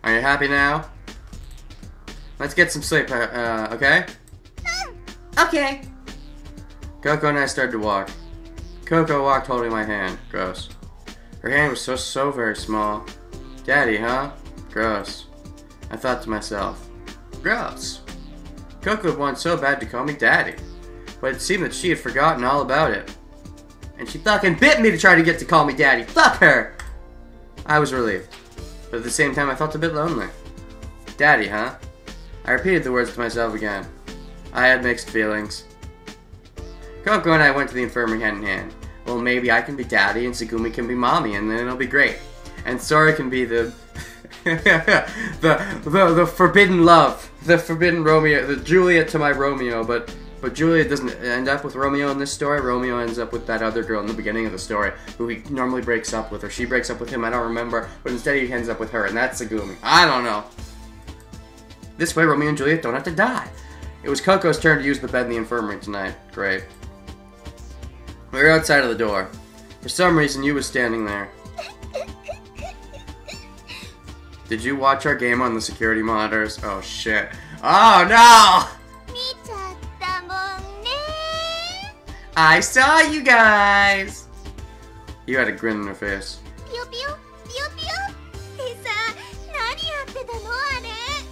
Are you happy now? Let's get some sleep, okay? Okay. Coco and I started to walk. Coco walked holding my hand. Gross. Her hand was so very small. Daddy, huh? Gross. I thought to myself. Gross. Coco had wanted so bad to call me Daddy. But it seemed that she had forgotten all about it. And she fucking bit me to try to get to call me Daddy. Fuck her! I was relieved. But at the same time I felt a bit lonely. Daddy, huh? I repeated the words to myself again. I had mixed feelings. Coco and I went to the infirmary hand in hand. Well, maybe I can be Daddy and Tsugumi can be Mommy, and then it'll be great. And Sora can be the the forbidden love, the forbidden Romeo, the Juliet to my Romeo. But Juliet doesn't end up with Romeo in this story. Romeo ends up with that other girl in the beginning of the story, who he normally breaks up with, or she breaks up with him. I don't remember, but instead he ends up with her, and that's Tsugumi. I don't know. This way, Romeo and Juliet don't have to die. It was Coco's turn to use the bed in the infirmary tonight. Great. We were outside of the door. For some reason, you was standing there. Did you watch our game on the security monitors? Oh, shit. Oh, no! I saw you guys! You had a grin on your face.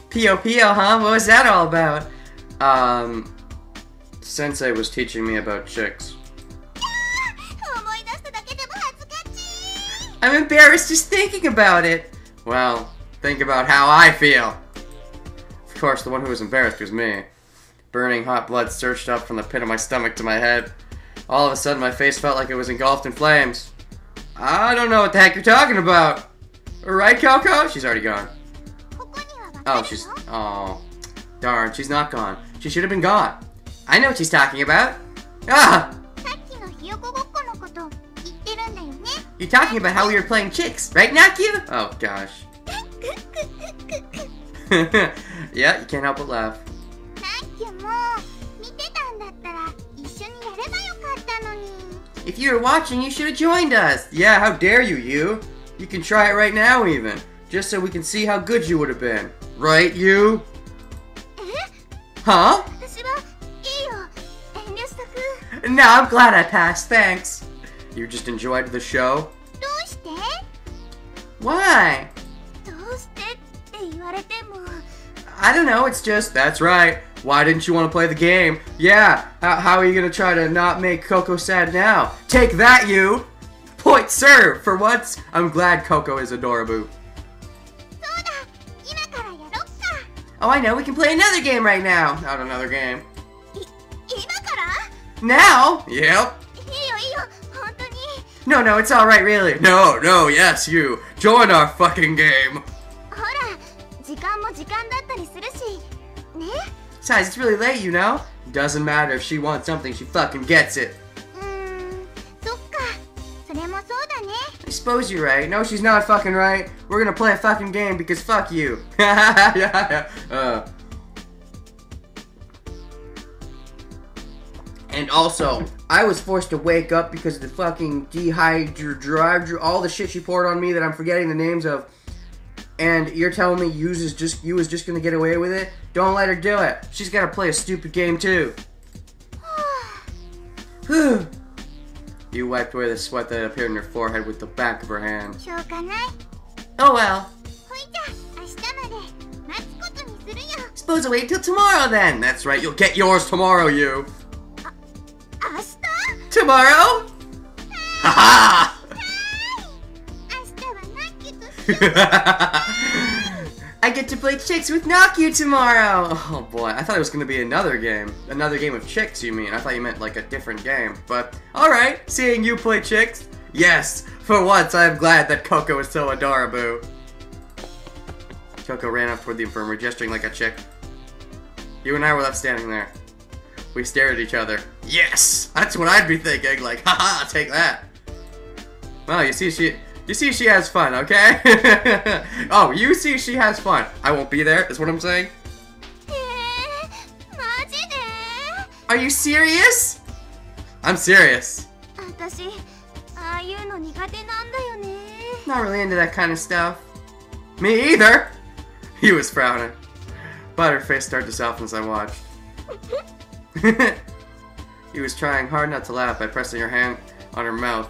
Pio Pio, huh? What was that all about? Sensei was teaching me about chicks. I'm embarrassed just thinking about it. Well, think about how I feel. Of course, the one who was embarrassed was me. Burning hot blood surged up from the pit of my stomach to my head. All of a sudden, my face felt like it was engulfed in flames. I don't know what the heck you're talking about. Right, Coco? She's already gone. Oh, she's... Oh. Darn, she's not gone. She should have been gone. I know what she's talking about. Ah! You're talking about how we were playing chicks, right, Naku? Oh, gosh. Yeah, you can't help but laugh. If you were watching, you should have joined us. Yeah, how dare you, you? You can try it right now, even. Just so we can see how good you would have been. Right, you? Huh? No, I'm glad I passed, thanks. You just enjoyed the show? Why? I don't know, it's just, that's right. Why didn't you want to play the game? Yeah, how are you going to try to not make Coco sad now? Take that, you! Point served! For once, I'm glad Coco is adorable. Oh, I know, we can play another game right now. Not another game. Now? Yep. No, it's alright, really. No, yes, you. Join our fucking game. Besides, it's really late, you know? Doesn't matter if she wants something, she fucking gets it. I suppose you're right. No, she's not fucking right. We're gonna play a fucking game because fuck you. And also, I was forced to wake up because of the fucking dehydrated, all the shit she poured on me that I'm forgetting the names of. And you're telling me you was just gonna get away with it? Don't let her do it. She's gotta play a stupid game too. You wiped away the sweat that appeared on her forehead with the back of her hand. Oh well. Suppose I'll wait till tomorrow then. That's right, you'll get yours tomorrow, you. Tomorrow? Haha! I get to play chicks with Naku tomorrow! Oh boy, I thought it was gonna be another game. Another game of chicks, you mean. I thought you meant like a different game. But, alright, seeing you play chicks, yes, for once I am glad that Coco is so adorable. Coco ran up toward the infirmary, gesturing like a chick. You and I were left standing there. We stared at each other. Yes! That's what I'd be thinking, like, haha, take that. Well, you see she has fun, okay? Oh, you see she has fun. I won't be there, is what I'm saying. Are you serious? I'm serious. Not really into that kind of stuff. Me either. He was frowning, but her face started to soften as I watched. He was trying hard not to laugh by pressing her hand on her mouth.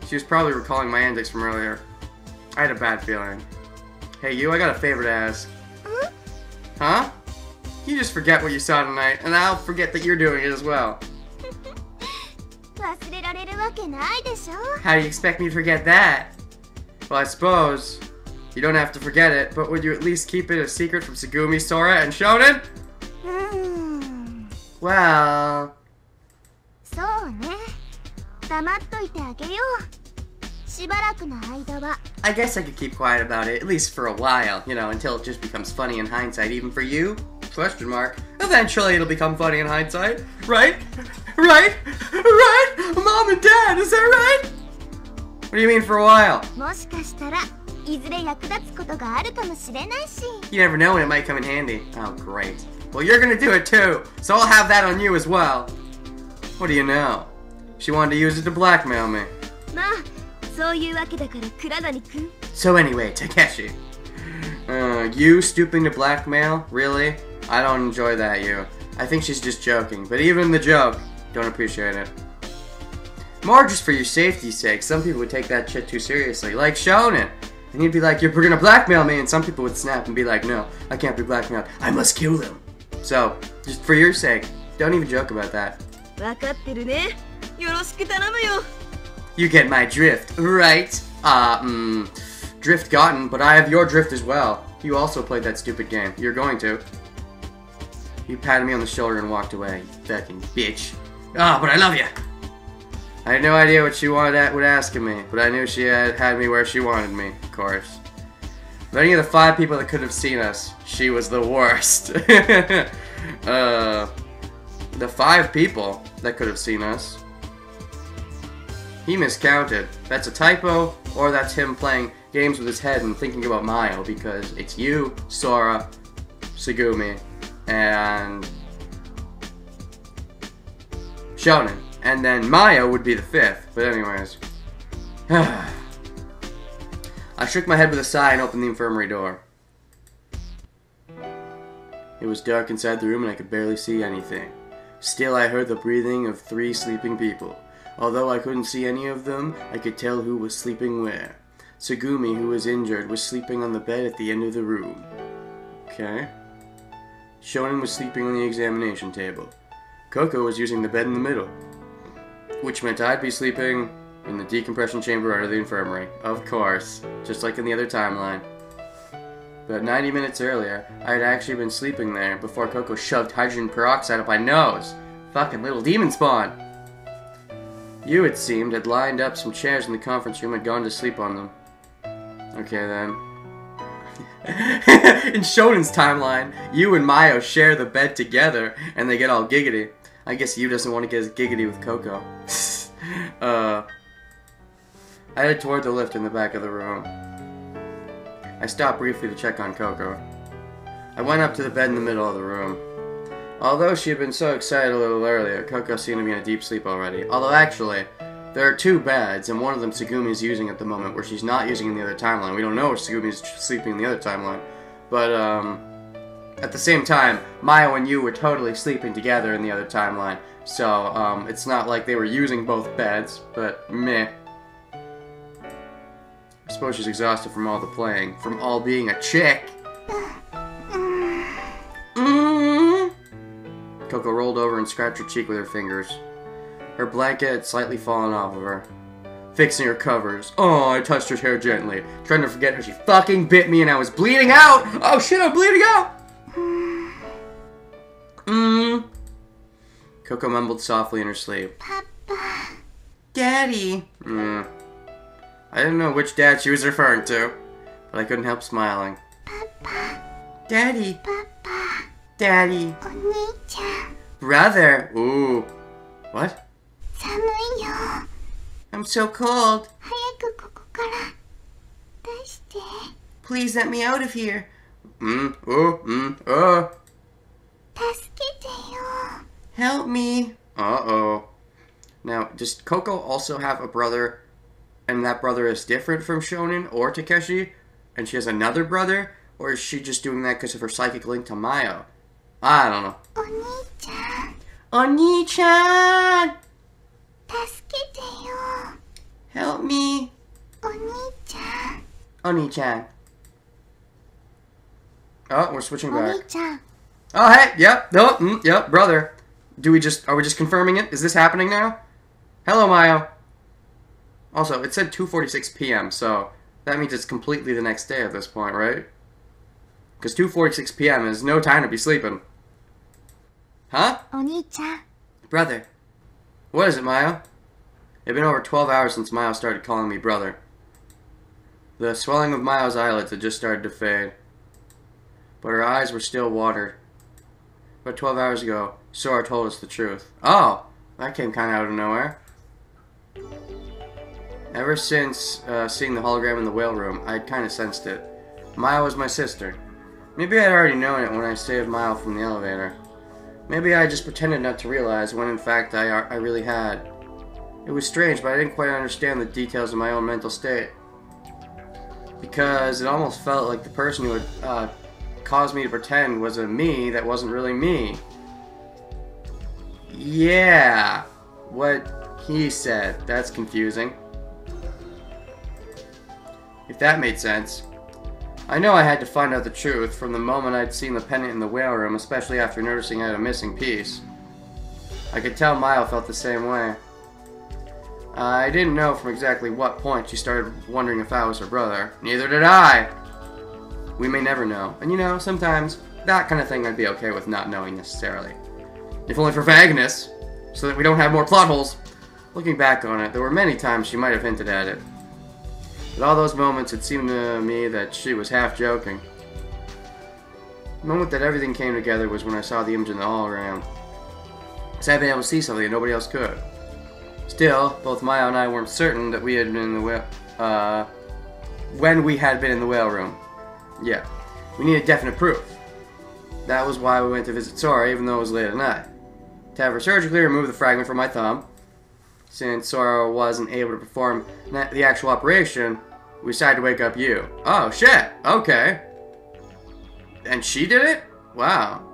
She was probably recalling my antics from earlier. I had a bad feeling. Hey you, I got a favor to ask. Huh? You just forget what you saw tonight, and I'll forget that you're doing it as well. How do you expect me to forget that? Well, I suppose you don't have to forget it, but would you at least keep it a secret from Tsugumi, Sora, and Shonen? Well... I guess I could keep quiet about it, at least for a while, you know, until it just becomes funny in hindsight, even for you? Question mark. Eventually it'll become funny in hindsight, right? Right? Right? Mom and Dad, is that right? What do you mean for a while? You never know when it might come in handy. Oh, great. Well, you're gonna do it too, so I'll have that on you as well. What do you know? She wanted to use it to blackmail me. So anyway, Takeshi. You stooping to blackmail? Really? I don't enjoy that, you. I think she's just joking, but even the joke, don't appreciate it. More just for your safety's sake. Some people would take that shit too seriously, like Shonen. And he'd be like, you're gonna blackmail me, and some people would snap and be like, no, I can't be blackmailed. I must kill them. So, just for your sake, don't even joke about that. You get my drift, right? Drift gotten, but I have your drift as well. You also played that stupid game. You're going to. You patted me on the shoulder and walked away. You fucking bitch. Ah, but I love you. I had no idea what she would ask of me, but I knew she had me where she wanted me, of course. Of any of the 5 people that could have seen us, she was the worst. The 5 people that could have seen us. He miscounted. That's a typo, or that's him playing games with his head and thinking about Mayo, because it's you, Sora, Tsugumi, and Shonen. And then Mayo would be the 5th, but anyways. I shook my head with a sigh and opened the infirmary door. It was dark inside the room and I could barely see anything. Still, I heard the breathing of 3 sleeping people. Although I couldn't see any of them, I could tell who was sleeping where. Tsugumi, who was injured, was sleeping on the bed at the end of the room. Okay. Shonen was sleeping on the examination table. Coco was using the bed in the middle, which meant I'd be sleeping in the decompression chamber under the infirmary. Of course, just like in the other timeline. But 90 minutes earlier, I had actually been sleeping there before Coco shoved hydrogen peroxide up my nose. Fucking little demon spawn. You, it seemed, had lined up some chairs in the conference room and gone to sleep on them. Okay then. In Shonen's timeline, you and Mayo share the bed together and they get all giggity. I guess you doesn't want to get as giggity with Coco. I headed toward the lift in the back of the room. I stopped briefly to check on Coco. I went up to the bed in the middle of the room. Although she had been so excited a little earlier, Coco seemed to be in a deep sleep already. Although actually, there are 2 beds, and one of them Tsugumi is using at the moment, where she's not using in the other timeline. We don't know if Tsugumi is sleeping in the other timeline. But, at the same time, Mayo and you were totally sleeping together in the other timeline. So, it's not like they were using both beds, but meh. I suppose she's exhausted from all the playing, from all being a chick. Coco rolled over and scratched her cheek with her fingers. Her blanket had slightly fallen off of her. Fixing her covers. Oh, I touched her hair gently, trying to forget how she fucking bit me and I was bleeding out! Oh shit, I'm bleeding out! Coco mumbled softly in her sleep. Papa. Daddy. I didn't know which dad she was referring to, but I couldn't help smiling. Papa. Daddy. Papa. Daddy. お兄ちゃん。 Brother. Ooh. What? 寒いよ。 I'm so cold. 早くここから出して。 Please let me out of here. Oh. 助けてよ。 Help me. Uh-oh. Now, does Coco also have a brother, and that brother is different from Shonen or Takeshi, and she has another brother? Or is she just doing that because of her psychic link to Mayo? I don't know. お兄ちゃん Oni-chan! 助けてよ Help me! お兄ちゃん Oni-chan. Oh, we're switching お back. 兄ちゃん Oh, hey! Yep, no, yep, brother. Are we just confirming it? Is this happening now? Hello, Mayo. Also, it said 2:46 p.m., so that means it's completely the next day at this point, right? Because 2:46 p.m. is no time to be sleeping. Huh? お兄ちゃん Brother. What is it, Mayo? It had been over 12 hours since Mayo started calling me brother. The swelling of Mayo's eyelids had just started to fade, but her eyes were still watered. But 12 hours ago, Sora told us the truth. Oh, that came kind of out of nowhere. Ever since seeing the hologram in the whale room, I'd kind of sensed it. Mayo was my sister. Maybe I'd already known it when I saved Mayo from the elevator. Maybe I just pretended not to realize when in fact I really had. It was strange, but I didn't quite understand the details of my own mental state. Because it almost felt like the person who had caused me to pretend was a me that wasn't really me. Yeah, what he said. That's confusing. If that made sense. I know I had to find out the truth from the moment I'd seen the pendant in the whale room, especially after noticing I had a missing piece. I could tell Mayo felt the same way. I didn't know from exactly what point she started wondering if I was her brother. Neither did I! We may never know. And you know, sometimes, that kind of thing I'd be okay with not knowing necessarily. If only for vagueness, so that we don't have more plot holes. Looking back on it, there were many times she might have hinted at it. At all those moments, it seemed to me that she was half joking. The moment that everything came together was when I saw the image in the hologram. Because I had been able to see something that nobody else could. Still, both Mayo and I weren't certain that we had been in the whale, when we had been in the whale room. Yeah, we needed definite proof. That was why we went to visit Sora, even though it was late at night. To have her surgically remove the fragment from my thumb. Since Sora wasn't able to perform the actual operation, we decided to wake up you. Oh, shit! Okay. And she did it? Wow.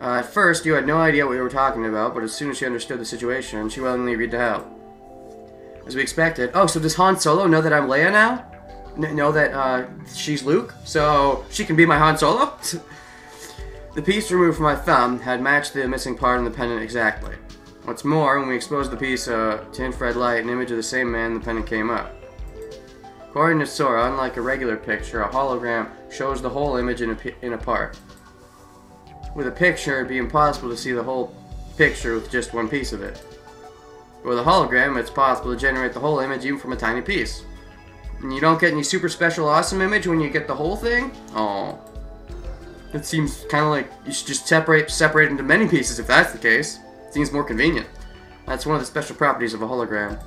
At first, you had no idea what we were talking about, but as soon as she understood the situation, she willingly agreed to help. As we expected. Oh, so does Han Solo know that I'm Leia now? Know that she's Luke? So she can be my Han Solo? The piece removed from my thumb had matched the missing part in the pendant exactly. What's more, when we exposed the piece to infrared light, an image of the same man, the pendant came up. According to Sora, unlike a regular picture, a hologram shows the whole image in a part. With a picture, it'd be impossible to see the whole picture with just one piece of it. But with a hologram, it's possible to generate the whole image even from a tiny piece. And you don't get any super special awesome image when you get the whole thing? Oh. It seems kind of like you should just separate into many pieces if that's the case. Seems more convenient. That's one of the special properties of a hologram.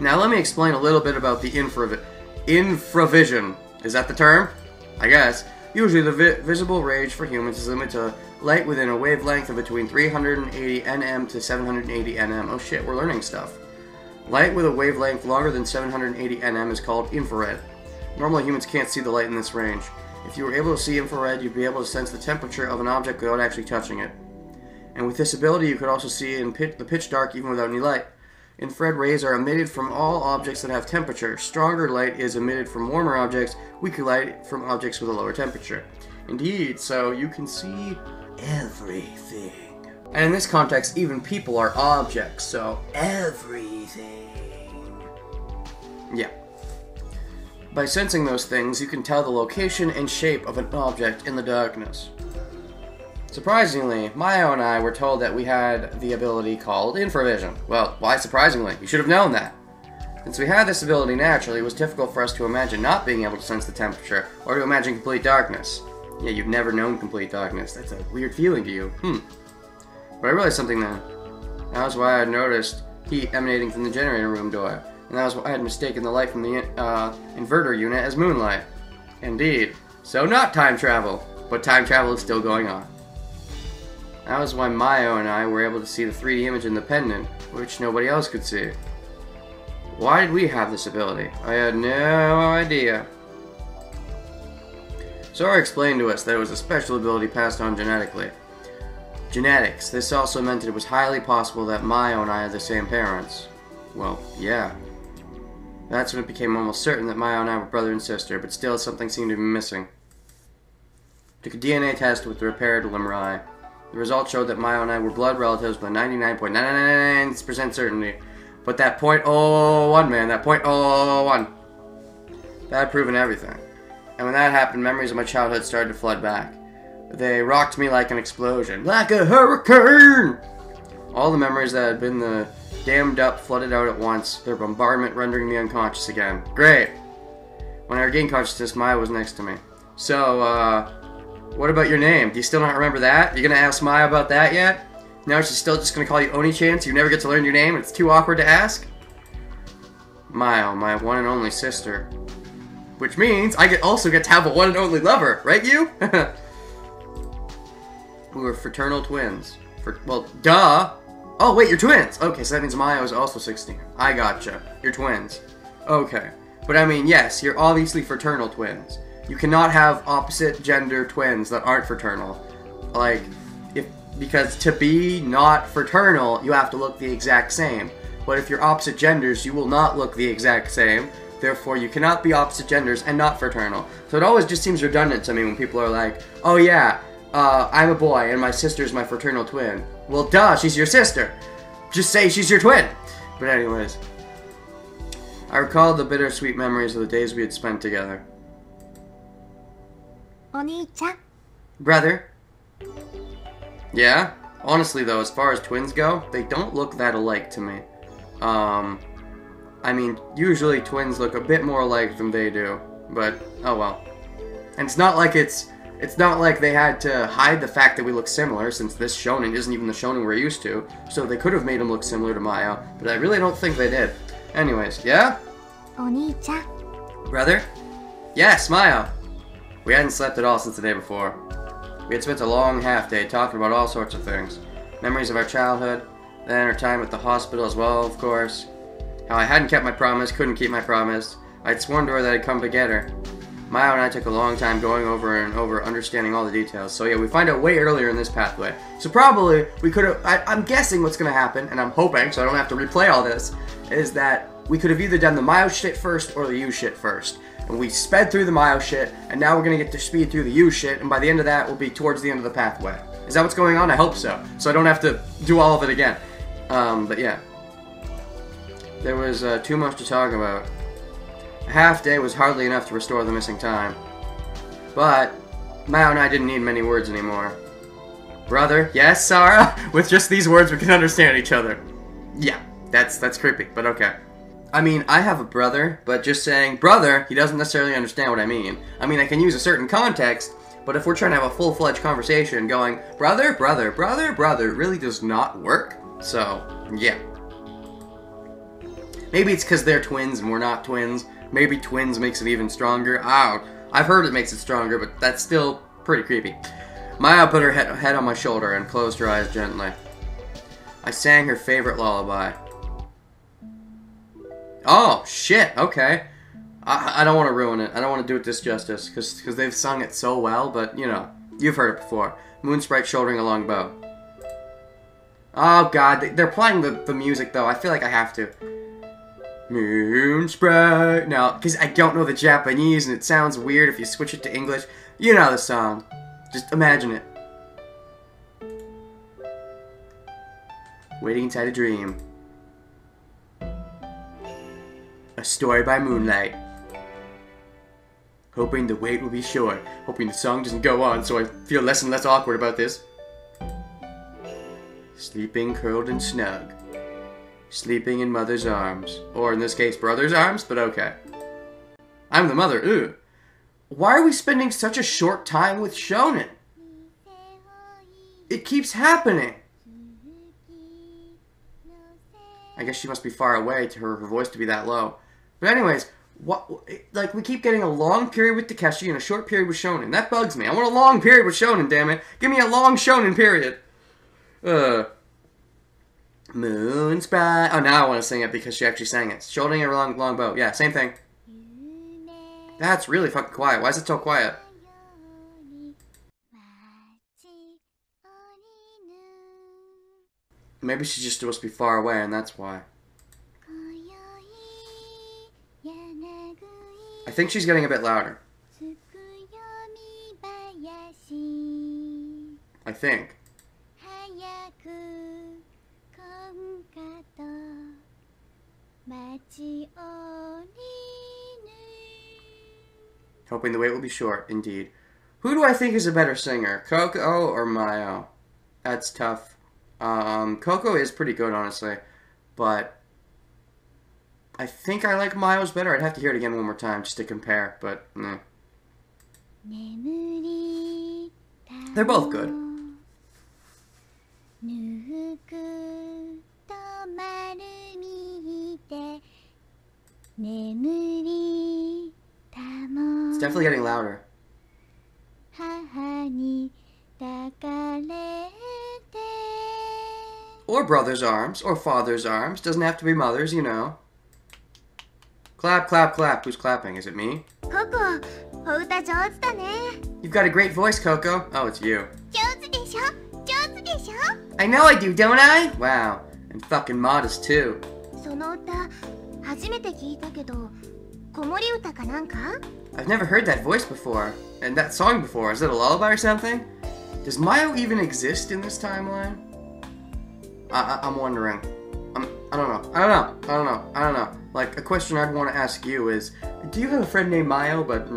Now let me explain a little bit about the infravision. Is that the term? I guess. Usually the visible range for humans is limited to light within a wavelength of between 380 nm to 780 nm. Oh shit, we're learning stuff. Light with a wavelength longer than 780 nm is called infrared. Normally humans can't see the light in this range. If you were able to see infrared, you'd be able to sense the temperature of an object without actually touching it. And with this ability, you could also see in the pitch dark even without any light. Infrared rays are emitted from all objects that have temperature. Stronger light is emitted from warmer objects, weaker light from objects with a lower temperature. Indeed, so you can see everything. And in this context, even people are objects, so everything. Yeah. By sensing those things, you can tell the location and shape of an object in the darkness. Surprisingly, Mayo and I were told that we had the ability called infravision. Well, why surprisingly? You should have known that. Since we had this ability naturally, it was difficult for us to imagine not being able to sense the temperature, or to imagine complete darkness. Yeah, you've never known complete darkness. That's a weird feeling to you. But I realized something then. That was why I noticed heat emanating from the generator room door. And that was why I had mistaken the light from the inverter unit as moonlight. Indeed. So not time travel, but time travel is still going on. That was why Mayo and I were able to see the 3D image in the pendant, which nobody else could see. Why did we have this ability? I had no idea. Sora explained to us that it was a special ability passed on genetically. Genetics. This also meant that it was highly possible that Mayo and I had the same parents. Well, yeah. That's when it became almost certain that Mayo and I were brother and sister, but still something seemed to be missing. Took a DNA test with the repaired lemuri. The result showed that Mayo and I were blood relatives with a 99.999% certainty. But that .001, man, that .001. That had proven everything. And when that happened, memories of my childhood started to flood back. They rocked me like an explosion. Like a hurricane! All the memories that had been the dammed up flooded out at once, their bombardment rendering me unconscious again. Great! When I regained consciousness, Maya was next to me. So, what about your name? Do you still not remember that? You gonna ask Maya about that yet? Now she's still just gonna call you Oni-chan, so you never get to learn your name? It's too awkward to ask? Maya, my one and only sister. Which means I also get to have a one and only lover, right you? We were fraternal twins. Well, duh! Oh, wait, you're twins! Okay, so that means Maya is also 16. I gotcha. You're twins. Okay. But I mean, yes, you're obviously fraternal twins. You cannot have opposite gender twins that aren't fraternal. Like, because to be not fraternal, you have to look the exact same. But if you're opposite genders, you will not look the exact same. Therefore, you cannot be opposite genders and not fraternal. So it always just seems redundant to me when people are like, oh yeah, I'm a boy and my sister's my fraternal twin. Well, duh, she's your sister. Just say she's your twin. But anyways, I recalled the bittersweet memories of the days we had spent together. Oni-chan. Brother. Yeah? Honestly though, as far as twins go, they don't look that alike to me. I mean, usually twins look a bit more alike than they do, but oh well. And it's not like they had to hide the fact that we look similar, since this shonen isn't even the shonen we're used to, so they could have made him look similar to Maya, but I really don't think they did. Anyways, yeah? Oni-chan. Brother? Yes, Maya! We hadn't slept at all since the day before. We had spent a long half-day talking about all sorts of things. Memories of our childhood, then our time at the hospital as well, of course. How I hadn't kept my promise, couldn't keep my promise. I'd sworn to her that I'd come to get her. Maya and I took a long time going over and over, understanding all the details. So yeah, we find out way earlier in this pathway. So probably, we could have, I'm guessing what's going to happen, and I'm hoping, so I don't have to replay all this, is that we could have either done the Mayo shit first or the U shit first. And we sped through the Mayo shit, and now we're going to get to speed through the U shit, and by the end of that, we'll be towards the end of the pathway. Is that what's going on? I hope so. So I don't have to do all of it again. But yeah. There was too much to talk about. A half day was hardly enough to restore the missing time. But Mao and I didn't need many words anymore. Brother, yes, Sarah? With just these words we can understand each other. Yeah, that's creepy, but okay. I mean, I have a brother, but just saying brother, he doesn't necessarily understand what I mean. I mean, I can use a certain context, but if we're trying to have a full-fledged conversation going, brother, brother, brother, brother, really does not work. So, yeah. Maybe it's because they're twins and we're not twins. Maybe twins makes it even stronger. I've heard it makes it stronger, but that's still pretty creepy. Maya put her head on my shoulder and closed her eyes gently. I sang her favorite lullaby. Oh, shit, okay. I don't want to ruin it. I don't want to do it disjustice, because they've sung it so well, but, you know, you've heard it before. Moon Sprite shouldering a long bow. Oh, God, they're playing the music, though. I feel like I have to. Moon Sprite. Now, because I don't know the Japanese, and it sounds weird if you switch it to English. You know the song. Just imagine it. Waiting inside a dream. A story by moonlight. Hoping the wait will be short. Hoping the song doesn't go on so I feel less and less awkward about this. Sleeping curled and snug. Sleeping in mother's arms. Or in this case, brother's arms, but okay. I'm the mother, ooh. Why are we spending such a short time with shonen? It keeps happening. I guess she must be far away to her voice to be that low. But anyways, we keep getting a long period with Takeshi and a short period with shonen. That bugs me. I want a long period with shonen, damn it. Give me a long shonen period. Moon Sprite. Oh, now I want to sing it because she actually sang it. Shouldering a long bow. Yeah, same thing. That's really fucking quiet. Why is it so quiet? Maybe she's just supposed to be far away, and that's why. I think she's getting a bit louder. I think. Hoping the wait will be short, indeed. Who do I think is a better singer, Coco or Mayo? That's tough. Coco is pretty good, honestly, but I think I like Mayo's better. I'd have to hear it again one more time just to compare, but they're both good. It's definitely getting louder. Or brother's arms, or father's arms. Doesn't have to be mother's, you know. Clap, clap, clap. Who's clapping? Is it me? Coco, お歌上手だね。 You've got a great voice, Coco. Oh, it's you. 上手でしょ？上手でしょ？ I know I do, don't I? Wow. And fucking modest, too. その歌、初めて聞いたけど、子守歌かなんか？ I've never heard that voice before. And that song before. Is it a lullaby or something? Does Mayo even exist in this timeline? I'm wondering. I don't know. Like, a question I'd want to ask you is, do you have a friend named Mayo? But,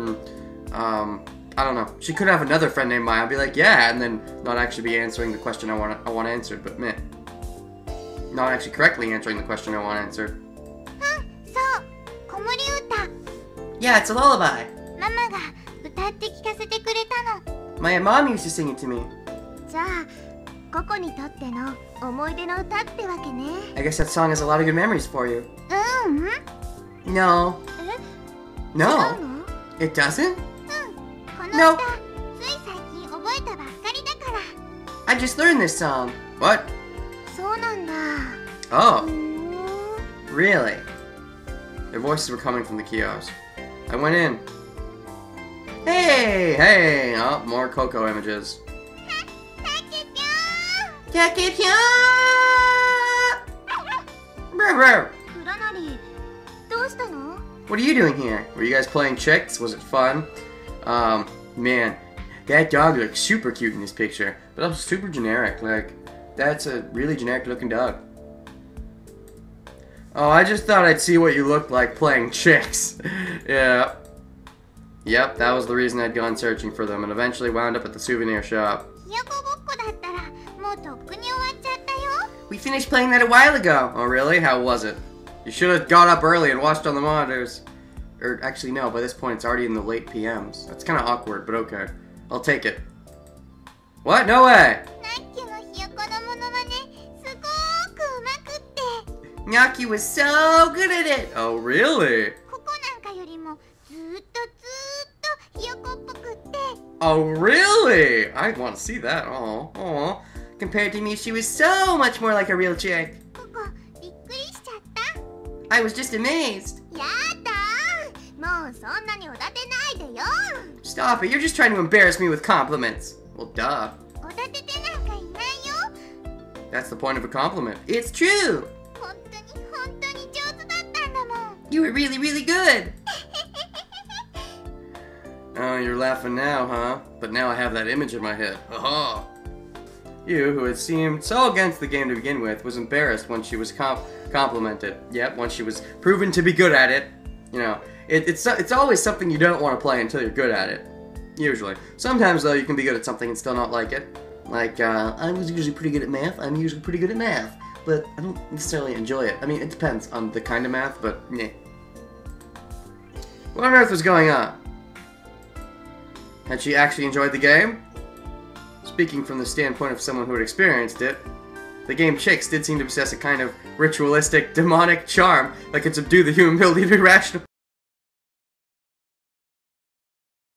I don't know. She could have another friend named Mayo and be like, yeah, and then not actually be answering the question I want answered, but meh. Not actually correctly answering the question I want answered. そう、子守歌。 Yeah, it's a lullaby. ママが歌って聞かせてくれたの。 My mom used to sing it to me. じゃあ、ココにとっての思い出の歌ってわけね。 I guess that song has a lot of good memories for you. うん。 No. 違う No. の？ It doesn't? この No. 歌、つい最近覚えたばっかりだから。 I just learned this song. What? そうなんだ。 Oh, ふーん。 really? Their voices were coming from the kiosk. I went in. Hey! Oh, more Coco images. たけぴょ Brr. ーん。黒成、どうしたの？ What are you doing here? Were you guys playing chicks? Was it fun? Man, that dog looks super cute in this picture, but also super generic. Like, that's a really generic looking dog. Oh, I just thought I'd see what you looked like playing chicks. Yeah. Yep, that was the reason I'd gone searching for them and eventually wound up at the souvenir shop. ひよこごっこだったら、もうとっくに終わっちゃったよ。 We finished playing that a while ago. Oh, really? How was it? You should have got up early and watched on the monitors. Or, actually, no, by this point it's already in the late PMs. That's kind of awkward, but okay. I'll take it. What? No way! ナッキュのひよこのモノマネ、すごーくうまくって。 Nyaki was so good at it! Oh, really? ここなんかよりもずーっとひよこっぽくって。 Oh, really? I want to see that. Oh. Compared to me, she was so much more like a real chick. ここ、びっくりしちゃった。 I was just amazed. やだー。もうそんなにおだてないでよ。 Stop it, you're just trying to embarrass me with compliments. Well, duh. おだててなんかいないよ。 That's the point of a compliment. It's true! 本当に上手だったんだもん。 You were really, really good! Oh, you're laughing now, huh? But now I have that image in my head. Aha! You, who had seemed so against the game to begin with, was embarrassed when she was complimented. Yep, when she was proven to be good at it. You know, it's always something you don't want to play until you're good at it. Usually. Sometimes, though, you can be good at something and still not like it. Like, I was usually pretty good at math. I'm usually pretty good at math. But I don't necessarily enjoy it. I mean, it depends on the kind of math, but meh. What on earth was going on? Had she actually enjoyed the game? Speaking from the standpoint of someone who had experienced it, the game Chicks did seem to possess a kind of ritualistic, demonic charm that could subdue the human ability to be rational.